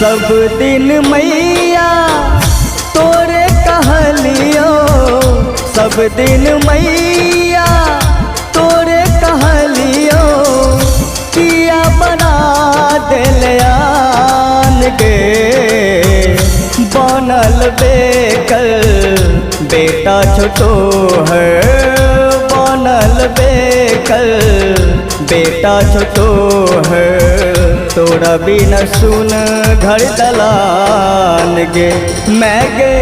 सब दिन मैया तोरे कहलियो, सब दिन मैया तोरे कहलियो, किया बना दिलयान गे। बनल बेकल बेटा छोटो है, बनल बेकल बेटा छोटो है, तोरा बिना सुन घर दलान गे। मैं गे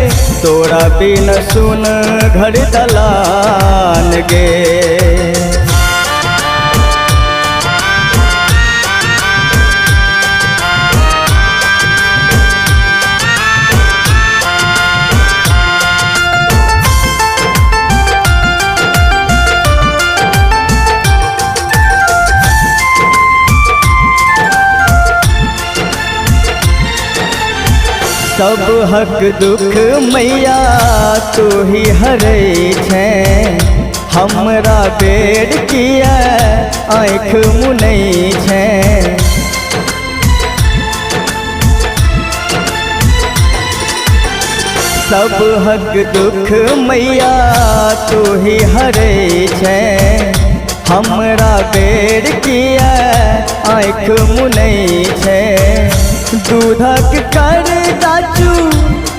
तोरा बिना सुन घर दलान गे। सब हक दुख मैया तू ही हरै छै, हमरा बेर किया आँख मुनै छै। सब हक दुख मैया तू ही हरै छै, हमरा बेर किया आँख मुनै छै। दूधक कर दाचू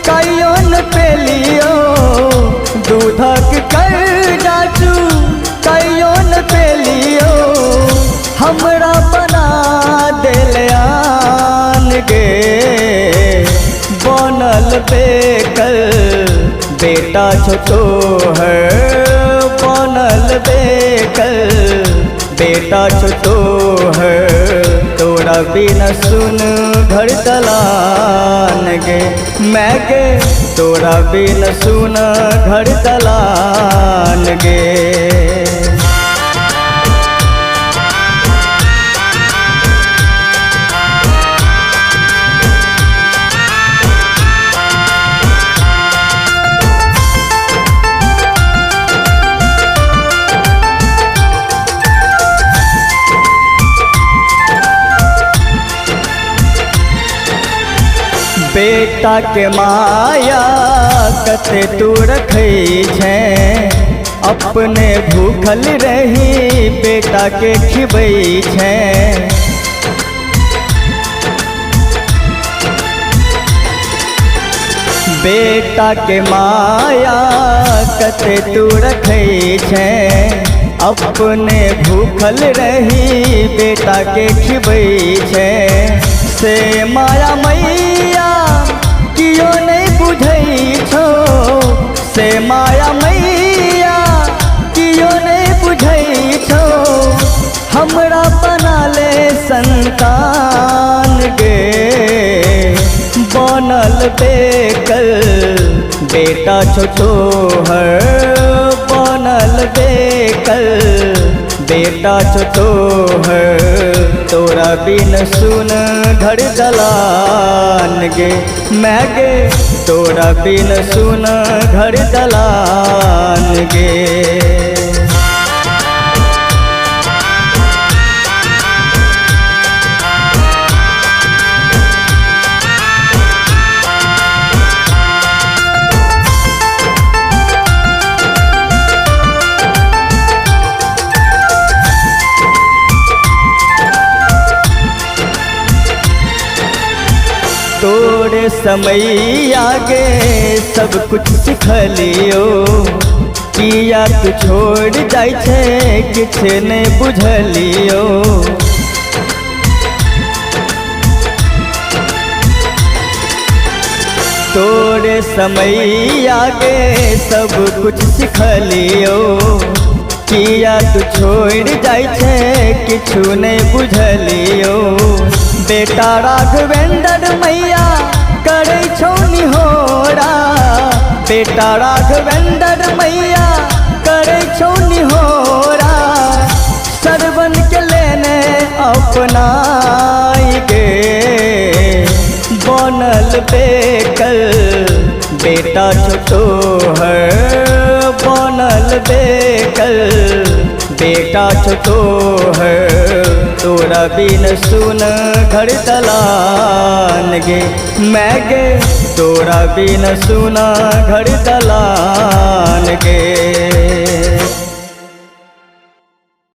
कहियो न पेलियो, दूधक कर दाचू कहियो न पेलियो, हमरा बना दिलयान गे। बनल बेकल बेटा छोटो है, बनल बेकल बेटा छोटो है, तोरा बिना सुन घर दलान गे। मैं गे तोरा बिना सुन घर दलान गे। बेटा के माया कते तू रखै छै, अपने भूखल रही बेटा के खिबै छै। बेटा के माया कते तू रखै छै, अपने भूखल रही बेटा के खिबै छै। से माया मैया कियो नहीं बुझै छो, से माया मैया कियो नहीं बुझै छो, हमरा बना ले संतान गे। बनल बेकल बेटा छोटो है, बनल बेकल बेटा छोटो है, तोरा बिन सुन घर दलान गे। मैं गे तोरा बिन सुन घर दलान गे। तोरे समय आगे सब कुछ सिखलियो, किया तू छोड़ जाय छै किछ नहीं बुझलियो। तोरे समय आगे सब कुछ सिखलियो, किया तू छोड़ जाय छै किछु नहीं बुझलियो। बेटा राघवेंद्र मैया करे छौ निहोरा, बेटा राघवेंद्र मैया करे छौ निहोरा, सरवन के लेने अपनाई गे। बनल बेकल बेटा छोटो है, बनल बेकल बेटा छोटो है, तोरा बिन सुन घर दलान गे, मैं गे तोरा बिन सुना घर दलान गे।